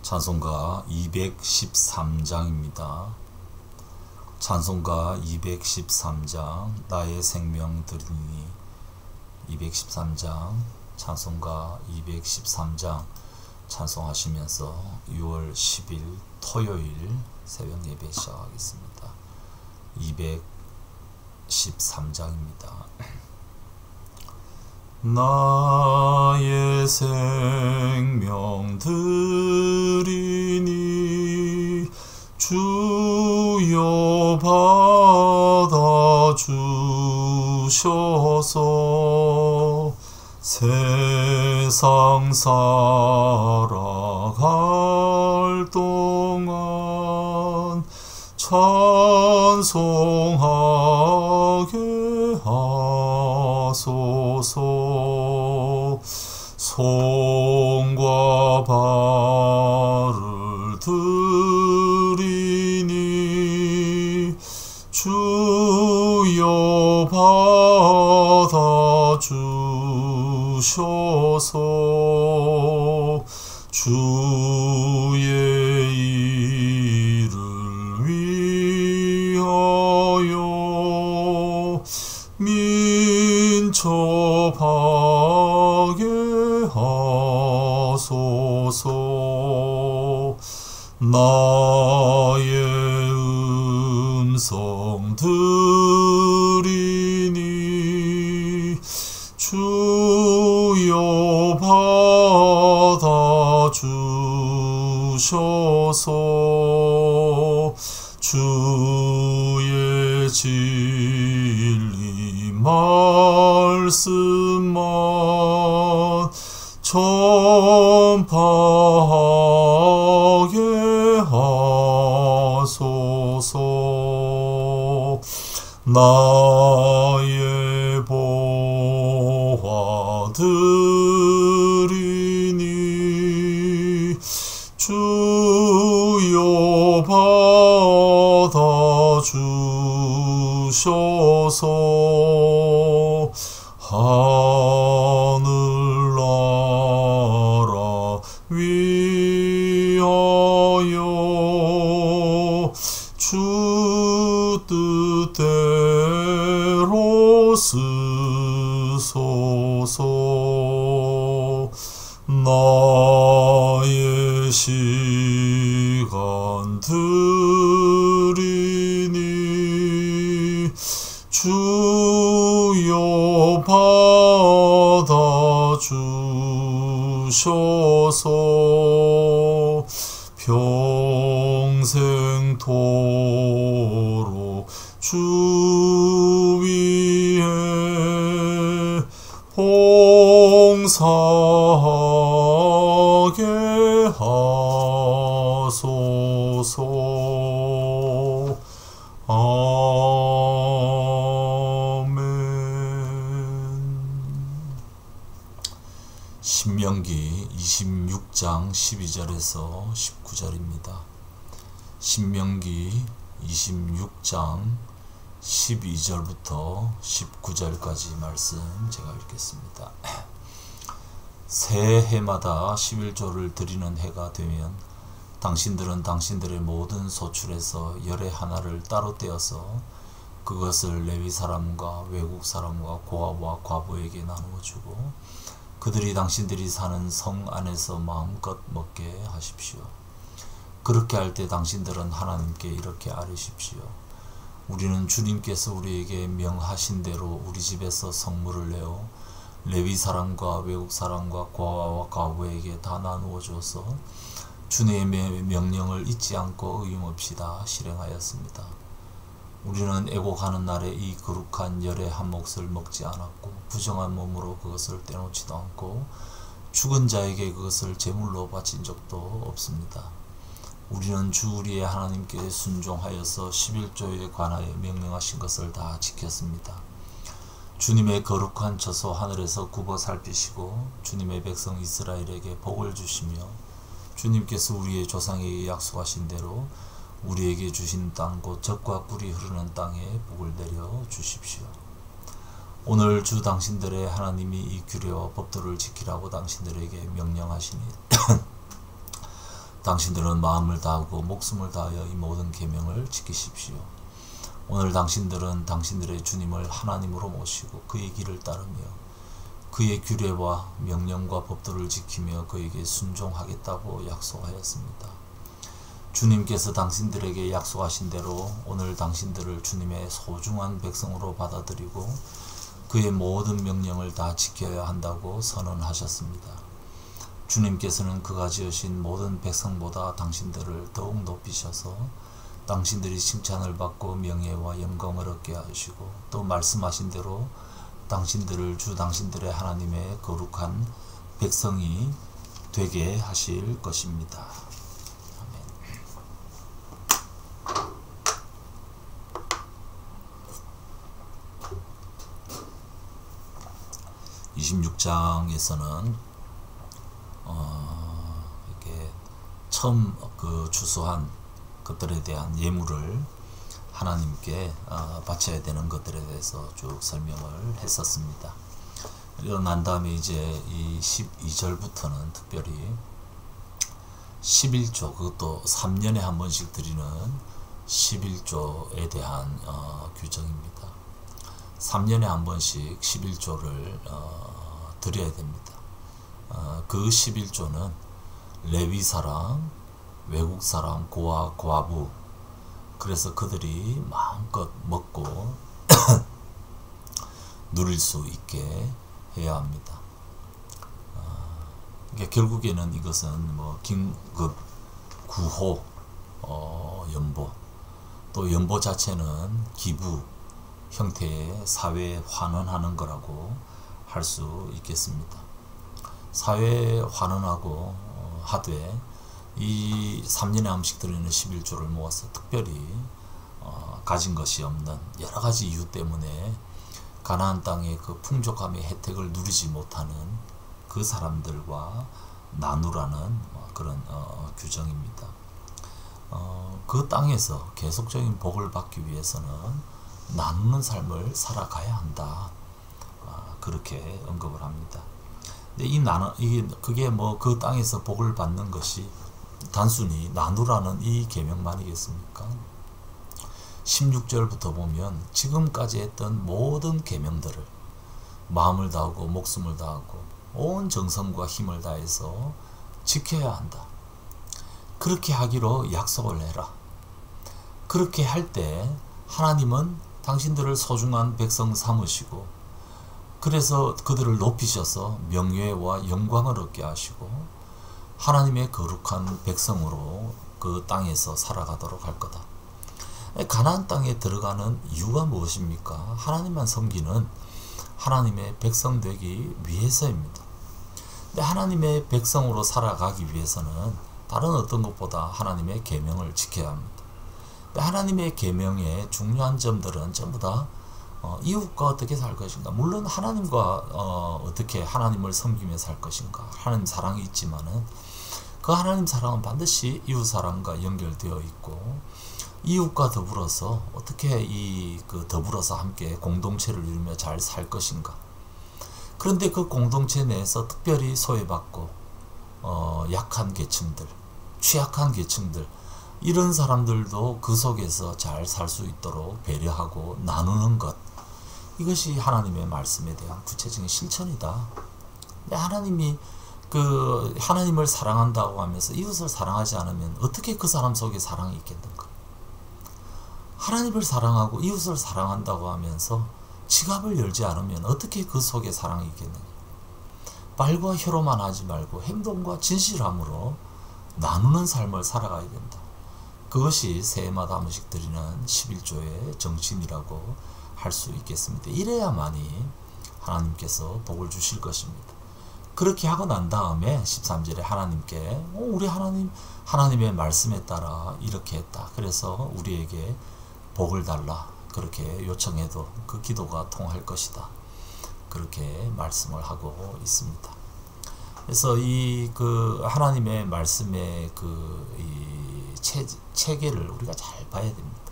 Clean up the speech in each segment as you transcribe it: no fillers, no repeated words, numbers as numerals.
찬송가 213장입니다. 찬송가 213장 나의 생명 드리니 213장 찬송가 213장 찬송하시면서 6월 10일 토요일 새벽 예배 시작하겠습니다. 213장입니다. 나의 생명 드리니 주여 받아 주셔서 세상 살아갈 동안 찬송하게 하소서. 손과 발을 드리니 주여 받아 주셔서 주의 일을 위하여 민첩하게 하소서. 나의 음성 드리니 주여 받아 주셔서 주의 진리 말씀만 전파하게 하소서. 나의 보화 드리니 주여 받아 주셔서 하늘나라 위하여 주 뜻대로 쓰소서. 나의 시간 드리니 주여 받아 주셔서 평생토록 주 위에 봉사하게 하소서. 신명기 26장 12절에서 19절입니다. 신명기 26장 12절부터 19절까지 말씀 제가 읽겠습니다. 새 해마다 11조를 드리는 해가 되면 당신들은 당신들의 모든 소출에서 열의 하나를 따로 떼어서 그것을 레위 사람과 외국 사람과 고아와 과부에게 나누어 주고 그들이 당신들이 사는 성 안에서 마음껏 먹게 하십시오. 그렇게 할 때 당신들은 하나님께 이렇게 아뢰십시오. 우리는 주님께서 우리에게 명하신 대로 우리 집에서 성물을 내어 레위 사람과 외국 사람과 고아와 과부에게 다 나누어 줘서 주님의 명령을 잊지 않고 의임없이 다 실행하였습니다. 우리는 애곡하는 날에 이 거룩한 열의 한 몫을 먹지 않았고 부정한 몸으로 그것을 떼놓지도 않고 죽은 자에게 그것을 제물로 바친 적도 없습니다. 우리는 주 우리의 하나님께 순종하여서 11조에 관하여 명령하신 것을 다 지켰습니다. 주님의 거룩한 처소 하늘에서 굽어 살피시고 주님의 백성 이스라엘에게 복을 주시며 주님께서 우리의 조상에게 약속하신 대로 우리에게 주신 땅 곧 젖과 꿀이 흐르는 땅에 복을 내려 주십시오. 오늘 주 당신들의 하나님이 이 규례와 법도를 지키라고 당신들에게 명령하시니 당신들은 마음을 다하고 목숨을 다하여 이 모든 계명을 지키십시오. 오늘 당신들은 당신들의 주님을 하나님으로 모시고 그의 길을 따르며 그의 규례와 명령과 법도를 지키며 그에게 순종하겠다고 약속하였습니다. 주님께서 당신들에게 약속하신 대로 오늘 당신들을 주님의 소중한 백성으로 받아들이고 그의 모든 명령을 다 지켜야 한다고 선언하셨습니다. 주님께서는 그가 지으신 모든 백성보다 당신들을 더욱 높이셔서 당신들이 칭찬을 받고 명예와 영광을 얻게 하시고 또 말씀하신 대로 당신들을 주 당신들의 하나님의 거룩한 백성이 되게 하실 것입니다. 아멘. 26장에서는 이렇게 처음 추수한 것들에 대한 예물을 하나님께 바쳐야 되는 것들에 대해서 쭉 설명을 했었습니다. 그리고 난 다음에 이제 이 12절부터는 특별히 11조, 그것도 3년에 한 번씩 드리는 11조에 대한 규정입니다. 3년에 한 번씩 11조를 드려야 됩니다. 그 11조는 레위 사람, 외국 사람, 고아, 고아부, 그래서 그들이 마음껏 먹고 누릴 수 있게 해야 합니다. 그러니까 결국에는 이것은 뭐 긴급 구호, 연보, 또 연보 자체는 기부 형태의 사회에 환원하는 거라고 할 수 있겠습니다. 사회에 환원하고 하되 이 3년에 한 번씩 드리는 11조를 모아서 특별히 가진 것이 없는 여러 가지 이유 때문에 가나안 땅의 그 풍족함의 혜택을 누리지 못하는 그 사람들과 나누라는 그런 규정입니다. 그 땅에서 계속적인 복을 받기 위해서는 나누는 삶을 살아가야 한다. 그렇게 언급을 합니다. 근데 그게 뭐 그 땅에서 복을 받는 것이 단순히 나누라는 이 계명만이겠습니까? 16절부터 보면 지금까지 했던 모든 계명들을 마음을 다하고 목숨을 다하고 온 정성과 힘을 다해서 지켜야 한다. 그렇게 하기로 약속을 해라. 그렇게 할 때 하나님은 당신들을 소중한 백성 삼으시고 그래서 그들을 높이셔서 명예와 영광을 얻게 하시고 하나님의 거룩한 백성으로 그 땅에서 살아가도록 할 거다. 가나안 땅에 들어가는 이유가 무엇입니까? 하나님만 섬기는 하나님의 백성 되기 위해서입니다. 근데 하나님의 백성으로 살아가기 위해서는 다른 어떤 것보다 하나님의 계명을 지켜야 합니다. 근데 하나님의 계명의 중요한 점들은 전부 다 이웃과 어떻게 살 것인가, 물론 하나님과 어떻게 하나님을 섬기며 살 것인가, 하나님 사랑이 있지만은 그 하나님 사랑은 반드시 이웃 사랑과 연결되어 있고 이웃과 더불어서 어떻게 더불어서 함께 공동체를 이루며 잘 살 것인가. 그런데 그 공동체 내에서 특별히 소외받고 약한 계층들, 취약한 계층들, 이런 사람들도 그 속에서 잘 살 수 있도록 배려하고 나누는 것, 이것이 하나님의 말씀에 대한 구체적인 실천이다. 근데 하나님이 하나님을 사랑한다고 하면서 이웃을 사랑하지 않으면 어떻게 그 사람 속에 사랑이 있겠는가? 하나님을 사랑하고 이웃을 사랑한다고 하면서 지갑을 열지 않으면 어떻게 그 속에 사랑이 있겠느냐? 말과 혀로만 하지 말고 행동과 진실함으로 나누는 삶을 살아가야 된다. 그것이 새해마다 한 번씩 드리는 11조의 정신이라고 할 수 있겠습니다. 이래야만이 하나님께서 복을 주실 것입니다. 그렇게 하고 난 다음에 13절에 하나님께 우리 하나님의 말씀에 따라 이렇게 했다. 그래서 우리에게 복을 달라. 그렇게 요청해도 그 기도가 통할 것이다. 그렇게 말씀을 하고 있습니다. 그래서 하나님의 말씀의 이 체계를 우리가 잘 봐야 됩니다.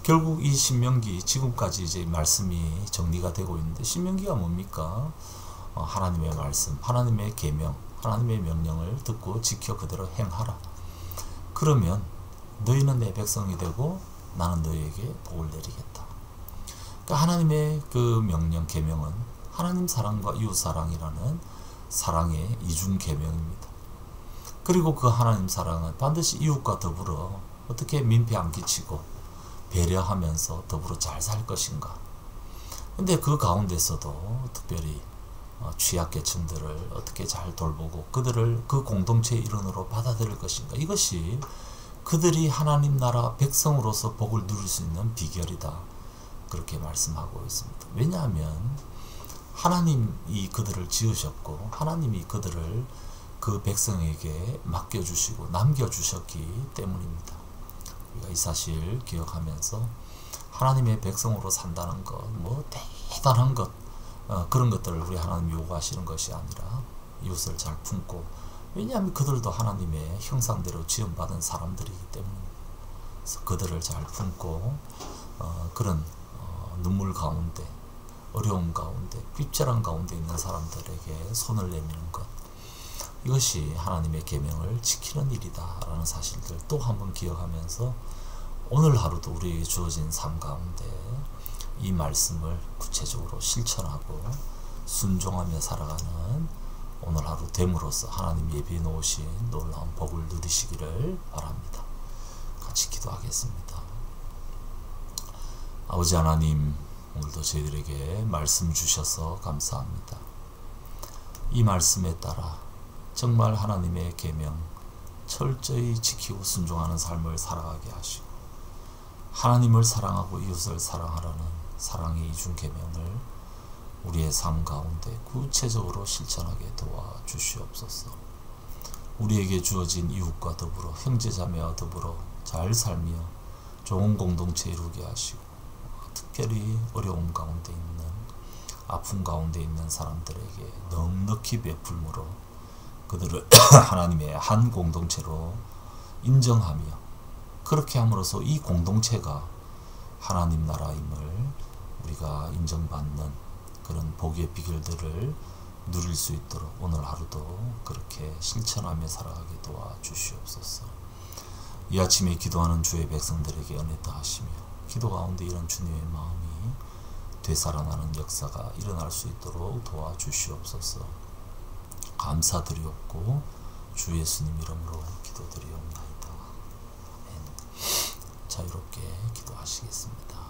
결국 이 신명기, 지금까지 이제 말씀이 정리가 되고 있는데, 신명기가 뭡니까? 하나님의 말씀, 하나님의 계명, 하나님의 명령을 듣고 지켜 그대로 행하라. 그러면 너희는 내 백성이 되고 나는 너희에게 복을 내리겠다. 그러니까 하나님의 그 명령 계명은 하나님 사랑과 이웃 사랑이라는 사랑의 이중 계명입니다. 그리고 그 하나님 사랑은 반드시 이웃과 더불어 어떻게 민폐 안 끼치고 배려하면서 더불어 잘 살 것인가. 근데 그 가운데서도 특별히 취약계층들을 어떻게 잘 돌보고 그들을 그 공동체의 일원으로 받아들일 것인가. 이것이 그들이 하나님 나라 백성으로서 복을 누릴 수 있는 비결이다. 그렇게 말씀하고 있습니다. 왜냐하면 하나님이 그들을 지으셨고 하나님이 그들을 그 백성에게 맡겨주시고 남겨주셨기 때문입니다. 우리가 이 사실 기억하면서 하나님의 백성으로 산다는 것, 뭐 대단한 것, 그런 것들을 우리 하나님 요구하시는 것이 아니라 이웃을 잘 품고, 왜냐하면 그들도 하나님의 형상대로 지음받은 사람들이기 때문입니다. 그래서 그들을 잘 품고 그런 눈물 가운데, 어려움 가운데, 핍절한 가운데 있는 사람들에게 손을 내미는 것, 이것이 하나님의 계명을 지키는 일이다 라는 사실들 또 한번 기억하면서 오늘 하루도 우리에게 주어진 삶 가운데 이 말씀을 구체적으로 실천하고 순종하며 살아가는 오늘 하루 됨으로써 하나님 예비해 놓으신 놀라운 복을 누리시기를 바랍니다. 같이 기도하겠습니다. 아버지 하나님, 오늘도 저희들에게 말씀 주셔서 감사합니다. 이 말씀에 따라 정말 하나님의 계명 철저히 지키고 순종하는 삶을 살아가게 하시고 하나님을 사랑하고 이웃을 사랑하라는 사랑의 이중 계명을 우리의 삶 가운데 구체적으로 실천하게 도와주시옵소서. 우리에게 주어진 이웃과 더불어 형제자매와 더불어 잘 살며 좋은 공동체 이루게 하시고 특별히 어려움 가운데 있는 아픔 가운데 있는 사람들에게 넉넉히 베풀므로 그들을 하나님의 한 공동체로 인정하며 그렇게 함으로써 이 공동체가 하나님 나라임을 우리가 인정받는 그런 복의 비결들을 누릴 수 있도록 오늘 하루도 그렇게 실천하며 살아가게 도와주시옵소서. 이 아침에 기도하는 주의 백성들에게 은혜 더하시며 기도 가운데 이런 주님의 마음이 되살아나는 역사가 일어날 수 있도록 도와주시옵소서. 감사드리옵고 주 예수님 이름으로 기도드리옵나이다. 아멘. 자유롭게 기도하시겠습니다.